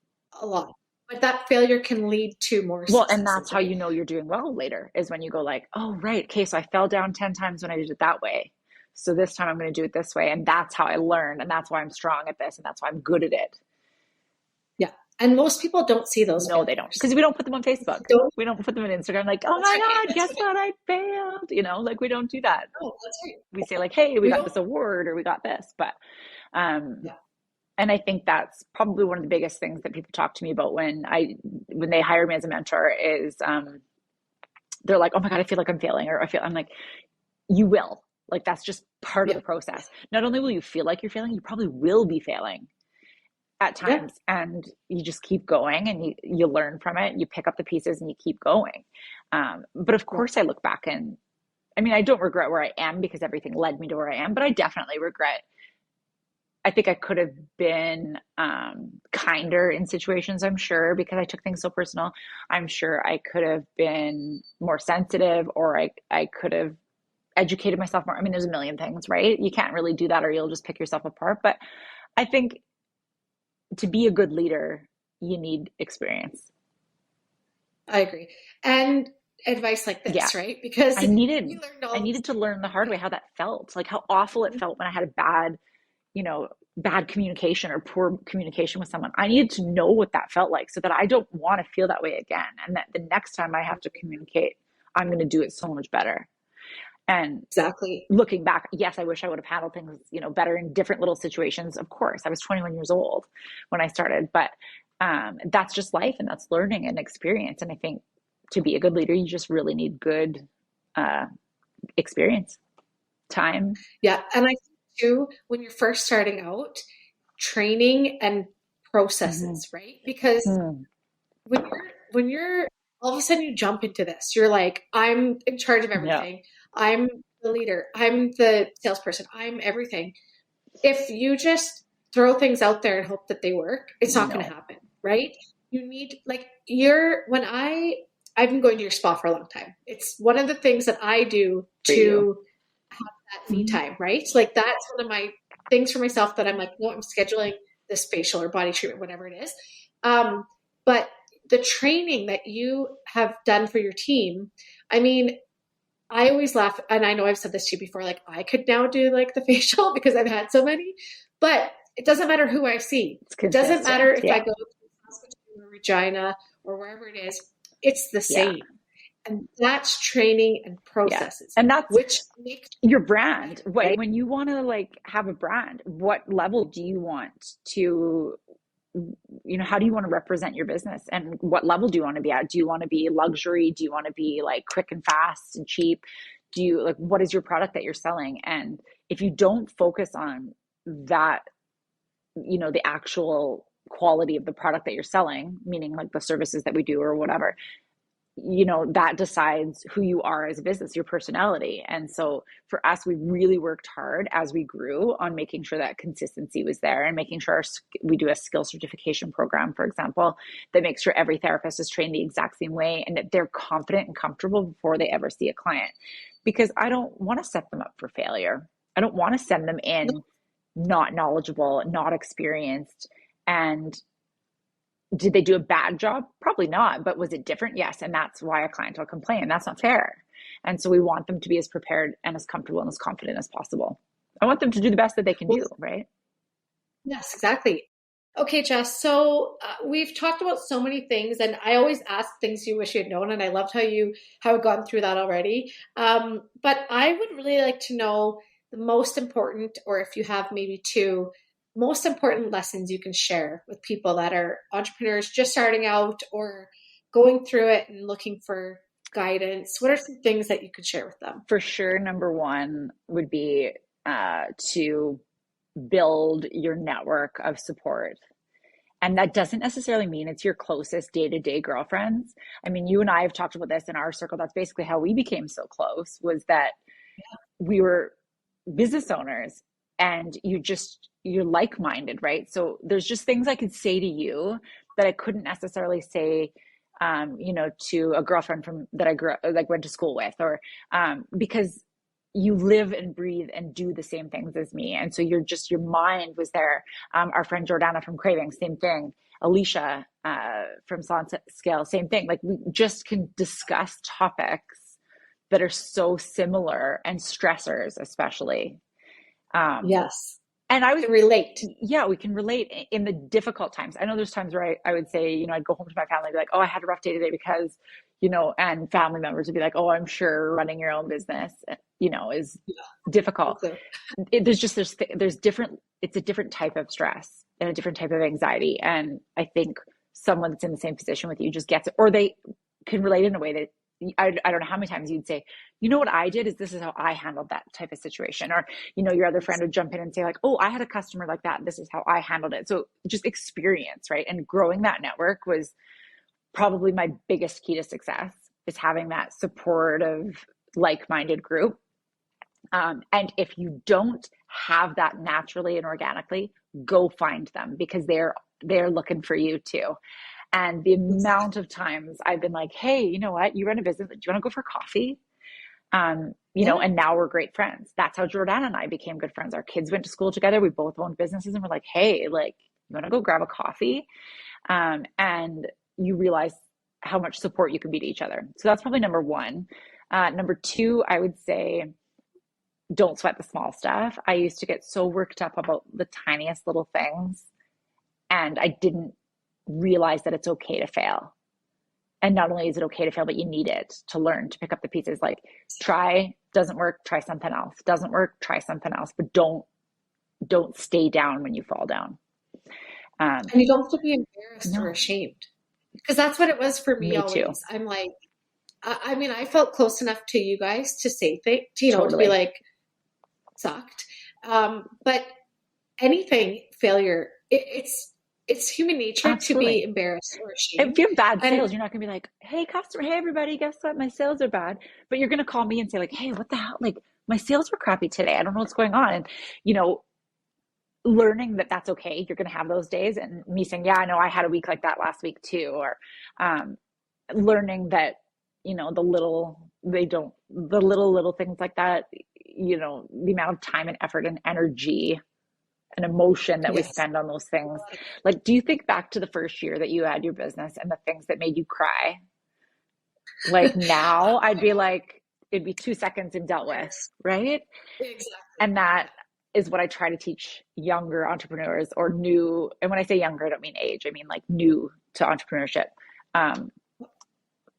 a lot. But that failure can lead to more success. Well, and that's how you know you're doing well later, is when you go oh, right, okay, so I fell down 10 times when I did it that way. So this time I'm going to do it this way. And that's how I learned. And that's why I'm strong at this. And that's why I'm good at it. Yeah. And most people don't see those. No, they don't. Because we don't put them on Facebook. We don't put them on Instagram. Oh my God, guess what? I failed. We don't do that. Oh, that's right. We say hey, we got this award, or we got this. But, and I think that's probably one of the biggest things that people talk to me about when they hire me as a mentor is, they're like, oh my God, I feel like I'm failing, or I'm like, you will. That's just part of the process. Not only will you feel like you're failing, you probably will be failing at times, and you just keep going, and you learn from it. You pick up the pieces and you keep going. But of course I look back, and I mean, I don't regret where I am, because everything led me to where I am, but I definitely regret. I think I could have been kinder in situations, I'm sure, because I took things so personal. I'm sure I could have been more sensitive, or I could have educated myself more. I mean, there's a million things, right? You can't really do that, or you'll just pick yourself apart. But I think to be a good leader, you need experience. I agree. And advice like this, right? Because I needed to learn the hard way how that felt, how awful it felt when I had a bad, bad communication or poor communication with someone. I needed to know what that felt like so that I don't want to feel that way again. And that the next time I have to communicate, I'm going to do it so much better. And Exactly. looking back, yes, I wish I would have handled things, better in different little situations. Of course, I was 21 years old when I started, but that's just life, and that's learning and experience. And I think to be a good leader, you just really need good experience, time. Yeah. And I think too, when you're first starting out, training and processes, right? Because when you're all of a sudden you jump into this, you're like, I'm in charge of everything. Yeah. I'm the leader. I'm the salesperson. I'm everything. If you just throw things out there and hope that they work, it's not going to happen, right? You need, I've been going to your spa for a long time. It's one of the things that I do to have that me time, right? Like that's one of my things for myself that I'm like, no, I'm scheduling this facial or body treatment, whatever it is. But the training that you have done for your team, I mean, I always laugh, and I know I've said this to you before, like I could now do like the facial because I've had so many, but it doesn't matter who I see. It doesn't matter if I go to Regina or wherever it is, it's the same. Yeah. And that's training and processes. Yeah. And that's which makes your brand. Right? When you want to have a brand, what level do you want to, how do you want to represent your business, and what level do you want to be at? Do you want to be luxury? Do you want to be quick and fast and cheap? Do you what is your product that you're selling? And if you don't focus on that, the actual quality of the product that you're selling, meaning the services that we do or whatever, that decides who you are as a business, your personality. And so for us, we really worked hard as we grew on making sure that consistency was there, and making sure we do a skill certification program, for example, that makes sure every therapist is trained the exact same way and that they're confident and comfortable before they ever see a client. Because I don't want to set them up for failure. I don't want to send them in not knowledgeable, not experienced. And did they do a bad job? Probably not. But was it different? Yes. And that's why a client will complain. That's not fair. And so we want them to be as prepared and as comfortable and as confident as possible. I want them to do the best that they can do, right? Yes, exactly. Okay, Jess. So we've talked about so many things, and I always ask things you wish you had known, and I loved how you have gone through that already. But I would really like to know the most important, or if you have maybe two most important lessons you can share with people that are entrepreneurs just starting out or going through it and looking for guidance. What are some things that you could share with them? For sure. Number one would be to build your network of support. And that doesn't necessarily mean it's your closest day-to-day girlfriends. I mean, you and I have talked about this in our circle. That's basically how we became so close, was that we were business owners, and you're like-minded, right? So there's just things I could say to you that I couldn't necessarily say, to a girlfriend that I went to school with, or because you live and breathe and do the same things as me. And so your mind was there. Our friend Jordana from Craving, same thing. Alicia from Salon Scale, same thing. We just can discuss topics that are so similar, and stressors especially. Yes. And I can relate. Yeah, we can relate in the difficult times. I know there's times where I would say, I'd go home to my family and be like, oh, I had a rough day today because, and family members would be like, oh, I'm sure running your own business, is difficult. Okay. There's different, it's a different type of stress and a different type of anxiety. And I think someone that's in the same position with you just gets it, or they can relate in a way that I don't know how many times you'd say, what I did is this is how I handled that type of situation. Or, your other friend would jump in and say oh, I had a customer like that. This is how I handled it. So just experience, right? And growing that network was probably my biggest key to success, is having that supportive, like-minded group. And if you don't have that naturally and organically, go find them, because they're looking for you too. And the amount of times I've been like, hey, you know what? You run a business. Do you want to go for coffee? And now we're great friends. That's how Jordan and I became good friends. Our kids went to school together. We both owned businesses, and we're like, hey, you want to go grab a coffee? And you realize how much support you can be to each other. So that's probably number one. Number two, I would say, don't sweat the small stuff. I used to get so worked up about the tiniest little things, and I didn't realize that it's okay to fail. And not only is it okay to fail, but you need it to learn, to pick up the pieces. Like, try, doesn't work, try something else. Doesn't work, try something else. But don't stay down when you fall down. And you don't have to be embarrassed No. or ashamed, because that's what it was for me always. Too. I'm like, I mean, I felt close enough to you guys to say things, you know, Totally. to be like, sucked. But anything failure, it's human nature Absolutely. to be embarrassed or ashamed. If you have bad sales, you're not going to be like, hey, customer, hey, everybody, guess what? My sales are bad. But you're going to call me and say like, hey, what the hell? Like, my sales were crappy today. I don't know what's going on. And, you know, learning that that's okay. You're going to have those days. And me saying, yeah, I know I had a week like that last week too. Or learning that, you know, the little things like that, you know, the amount of time and effort and energy and emotion that we spend on those things. Like, do you think back to the first year that you had your business and the things that made you cry? Like, now I'd be like, it'd be 2 seconds and dealt with, right? Exactly. And that is what I try to teach younger entrepreneurs, or new. And when I say younger, I don't mean age. I mean like new to entrepreneurship.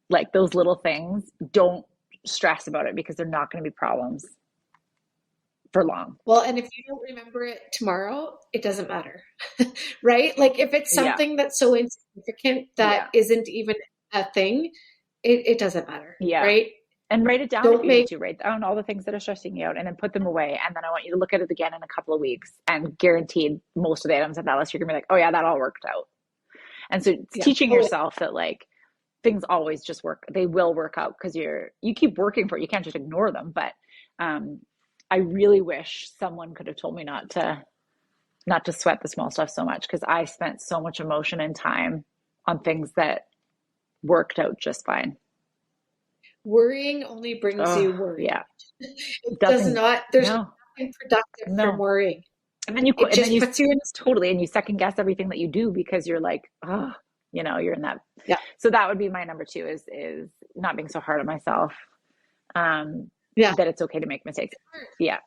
Like, those little things, don't stress about it, because they're not going to be problems for long. Well, and if you don't remember it tomorrow, it doesn't matter, right? Like, if it's something that's so insignificant that isn't even a thing, it doesn't matter, right? And write it down if you need to. Write down all the things that are stressing you out, and then put them away. And then I want you to look at it again in a couple of weeks, and guaranteed most of the items on that list, you're gonna be like, oh yeah, that all worked out. And so teaching yourself that like things always just work. They will work out, because you keep working for it. You can't just ignore them. But I really wish someone could have told me not to sweat the small stuff so much, because I spent so much emotion and time on things that worked out just fine. Worrying only brings you worry. Yeah. It does not, there's nothing productive from worrying. And then you puts you in totally, and you second guess everything that you do, because you're like, oh, you know, you're in that. Yeah. So that would be my number 2 is not being so hard on myself. That it's okay to make mistakes. Yeah.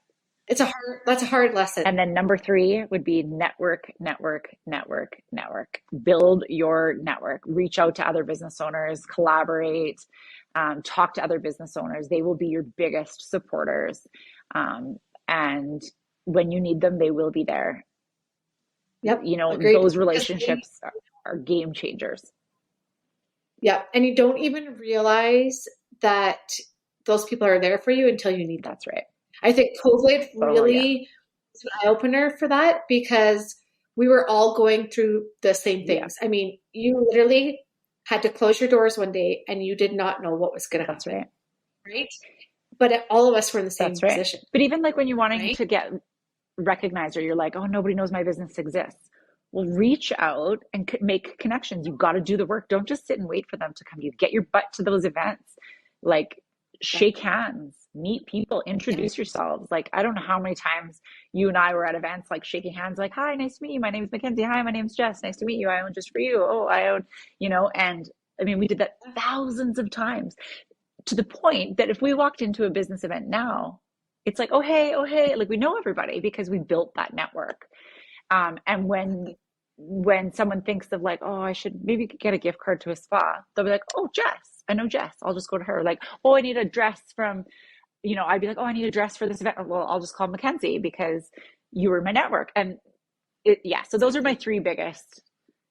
That's a hard lesson. And then number 3 would be network. Build your network, reach out to other business owners, collaborate, talk to other business owners. They will be your biggest supporters. And when you need them, they will be there. Yep. You know, those relationships are game changers. Yeah. And you don't even realize that those people are there for you until you need them. That's right. I think COVID really was an eye-opener for that, because we were all going through the same things. I mean, you literally had to close your doors one day and you did not know what was going to happen. That's right. But all of us were in the same position. But even like when you're wanting to get recognized, or you're like, oh, nobody knows my business exists. Well, reach out and make connections. You've got to do the work. Don't just sit and wait for them to come to you. Get your butt to those events. Like, shake hands, meet people, introduce yourselves. Like, I don't know how many times you and I were at events, like shaking hands, like, hi, nice to meet you. My name is Mackenzie. Hi, my name's Jess. Nice to meet you. I own just for you. Oh, I own, you know, and I mean, we did that thousands of times, to the point that if we walked into a business event now, it's like, oh, hey, like, we know everybody, because we built that network. And when someone thinks of like, oh, I should maybe get a gift card to a spa, they'll be like, oh, Jess. I know Jess. I'll just go to her. Like, oh, I need a dress from, you know, I'd be like, oh, I need a dress for this event. Well, I'll just call Mackenzie, because you were in my network. And so those are my three biggest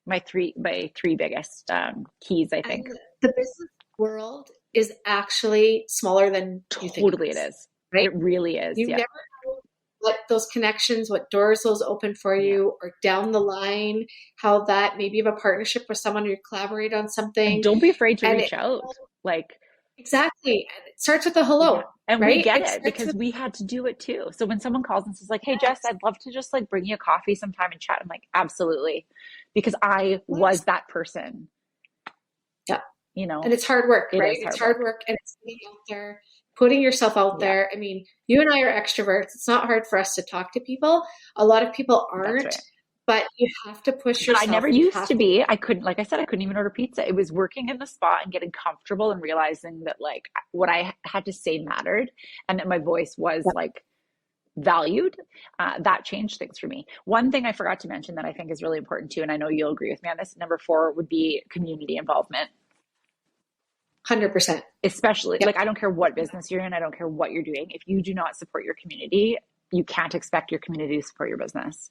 keys, I think. And the business world is actually smaller than you think. Totally it is. Right? It really is. You never know what those connections, what doors those open for you, or down the line, how that maybe you have a partnership with someone, or you collaborate on something. And don't be afraid to reach out. Like, exactly. And it starts with a hello. Yeah. And we get it, because we had to do it too. So when someone calls and says like, hey, Jess, I'd love to just like bring you a coffee sometime and chat. I'm like, absolutely. Because I was that person. Yeah. You know, and it's hard work, right? It's hard work, and it's being out there, putting yourself out there. I mean, you and I are extroverts. It's not hard for us to talk to people. A lot of people aren't, but you have to push yourself. I never used to be. I couldn't, like I said, I couldn't even order pizza. It was working in the spot and getting comfortable and realizing that like what I had to say mattered, and that my voice was like valued, that changed things for me. One thing I forgot to mention that I think is really important too, and I know you'll agree with me on this, number 4 would be community involvement. 100%. Especially, like, I don't care what business you're in, I don't care what you're doing. If you do not support your community, you can't expect your community to support your business.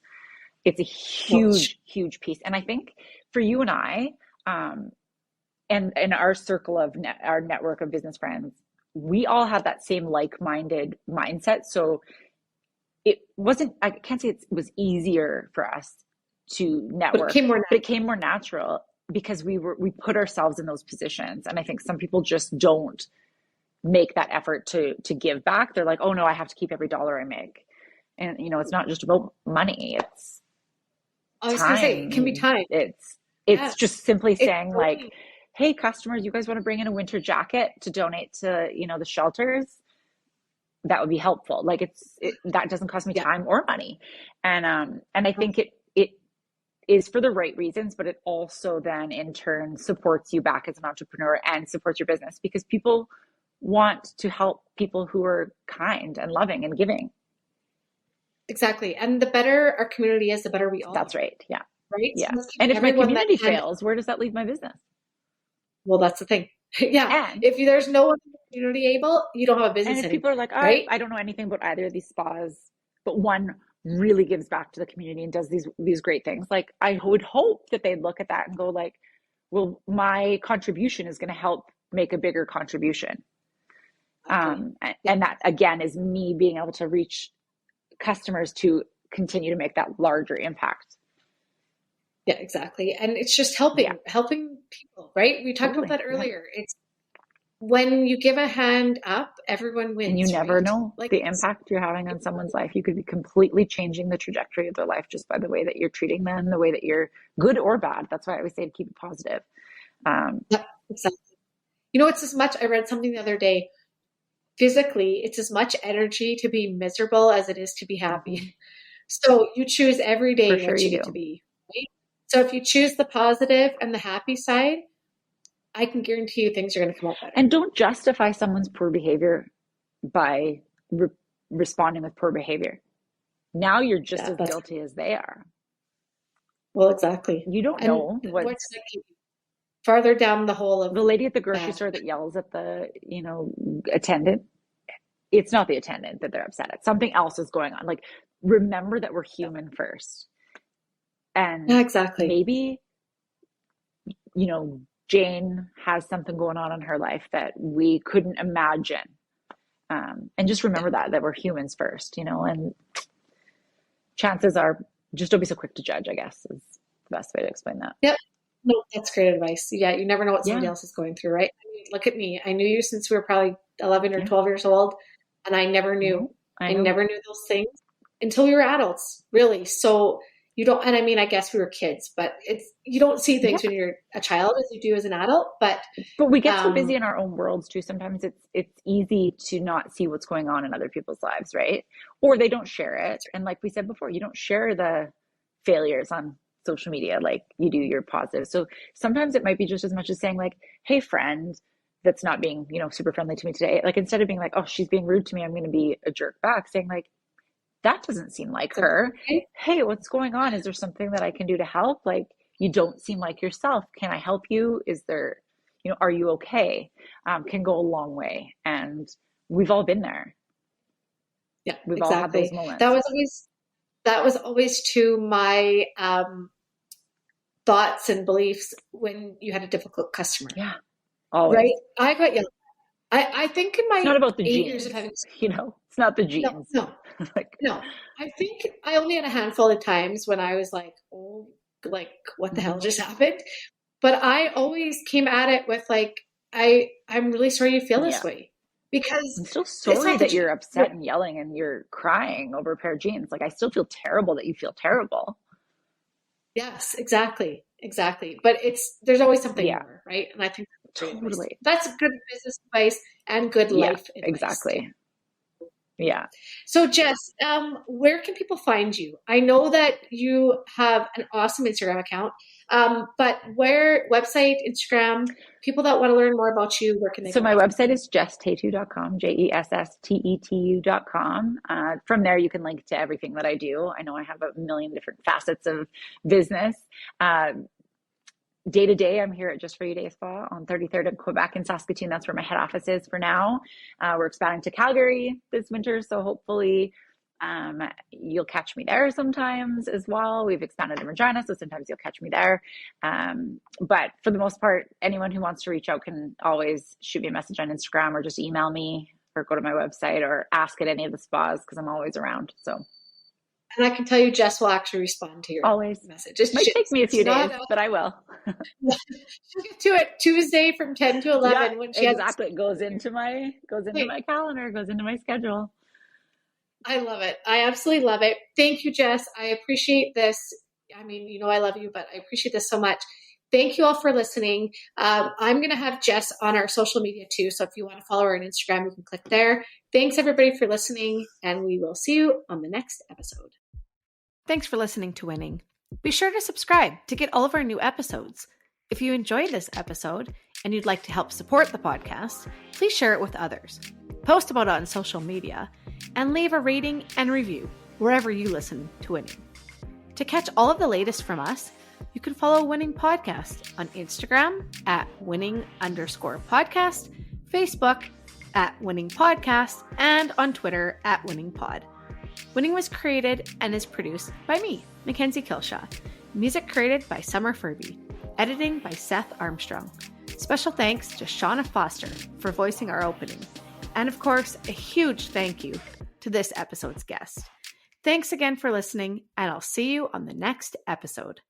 It's a huge, huge piece. And I think for you and I, and our circle of our network of business friends, we all have that same like-minded mindset. So it wasn't, I can't say it was easier for us to network, but it came more natural because we put ourselves in those positions. And I think some people just don't make that effort to give back. They're like, oh no, I have to keep every dollar I make. And it's not just about money. It's I was going to say, it can be time. It's just simply saying like, hey, customers, you guys want to bring in a winter jacket to donate to, the shelters? That would be helpful. Like that doesn't cost me time or money. And I think it is for the right reasons, but it also then in turn supports you back as an entrepreneur and supports your business because people want to help people who are kind and loving and giving. Exactly. And the better our community is, the better we all. That's right. Yeah. Right. Yeah. So and if my community fails, where does that leave my business? Well, that's the thing. Yeah. And if there's no one in the community able, you don't have a business. And if people are like, right? I don't know anything about either of these spas, but one really gives back to the community and does these great things. Like I would hope that they'd look at that and go like, well, my contribution is going to help make a bigger contribution. And that again is me being able to reach customers to continue to make that larger impact. Yeah, exactly. And it's just helping people, right? We talked about that earlier. Yeah. It's when you give a hand up, everyone wins. And you never know the impact you're having on someone's life. You could be completely changing the trajectory of their life just by the way that you're treating them, the way that you're good or bad. That's why I always say to keep it positive. Yeah, exactly. It's as much, I read something the other day, physically, it's as much energy to be miserable as it is to be happy. So you choose every day what you get to be. Right? So if you choose the positive and the happy side, I can guarantee you things are going to come out better. And don't justify someone's poor behavior by responding with poor behavior. Now you're just as guilty as they are. Well, exactly. You don't know what's farther down the hole of the lady at the grocery store that yells at the, attendant. It's not the attendant that they're upset at. Something else is going on. Like, remember that we're human first. And exactly. Maybe, Jane has something going on in her life that we couldn't imagine. And just remember that we're humans first, and chances are just don't be so quick to judge, I guess, is the best way to explain that. Yep. No, that's great advice. Yeah. You never know what somebody else is going through, right? I mean, look at me. I knew you since we were probably 11 or 12 years old, and I never knew. I never knew those things until we were adults, really. So you don't, and I mean, I guess we were kids, but you don't see things when you're a child as you do as an adult, but we get so busy in our own worlds too. Sometimes it's easy to not see what's going on in other people's lives, right? Or they don't share it. And like we said before, you don't share the failures on social media like you do your positive. So sometimes it might be just as much as saying like, hey friend, that's not being, super friendly to me today. Like instead of being like, oh, she's being rude to me, I'm going to be a jerk back, saying like, that doesn't seem like her. Hey, what's going on? Is there something that I can do to help? Like, you don't seem like yourself. Can I help you? Is there, are you okay? Can go a long way. And we've all been there. Yeah, we've all had those moments. That was always to my thoughts and beliefs when you had a difficult customer. Yeah. Always. Right? I got yelled. I think in my it's not about the 8 genes, years of having, it's not the genes. No. I think I only had a handful of times when I was like, oh, like what the hell just happened? But I always came at it with like, I'm really sorry you feel this way, because I'm still sorry that you're upset and yelling and you're crying over a pair of jeans. Like I still feel terrible that you feel terrible. Yes, exactly. But there's always something more, right? And I think totally that's good business advice and good life advice. Exactly. Yeah. So Jess, where can people find you? I know that you have an awesome Instagram account, but where, website, Instagram, people that want to learn more about you, where can they So go? my website is jesstetu.com, JESSTETU.com. From there, you can link to everything that I do. I know I have a million different facets of business. Day to day, I'm here at Just For You Day Spa on 33rd in Quebec and Saskatoon. That's where my head office is for now. We're expanding to Calgary this winter, so hopefully you'll catch me there sometimes as well. We've expanded in Regina, so sometimes you'll catch me there. But for the most part, anyone who wants to reach out can always shoot me a message on Instagram or just email me or go to my website or ask at any of the spas because I'm always around. So. And I can tell you, Jess will actually respond to your message. Might take me a few days, but I will. She'll get to it Tuesday from 10 to 11 when she exactly. It goes into my calendar, goes into my schedule. I love it. I absolutely love it. Thank you, Jess. I appreciate this. I mean, you know, I love you, but I appreciate this so much. Thank you all for listening. I'm going to have Jess on our social media too. So if you want to follow her on Instagram, you can click there. Thanks everybody for listening, and we will see you on the next episode. Thanks for listening to Winning. Be sure to subscribe to get all of our new episodes. If you enjoyed this episode and you'd like to help support the podcast, please share it with others. Post about it on social media and leave a rating and review wherever you listen to Winning. To catch all of the latest from us, you can follow Winning Podcast on Instagram at winning_podcast, Facebook at Winning Podcast, and on Twitter at Winning Pod. Winning was created and is produced by me, Mackenzie Kilshaw. Music created by Summer Furby. Editing by Seth Armstrong. Special thanks to Shauna Foster for voicing our opening. And of course, a huge thank you to this episode's guest. Thanks again for listening, and I'll see you on the next episode.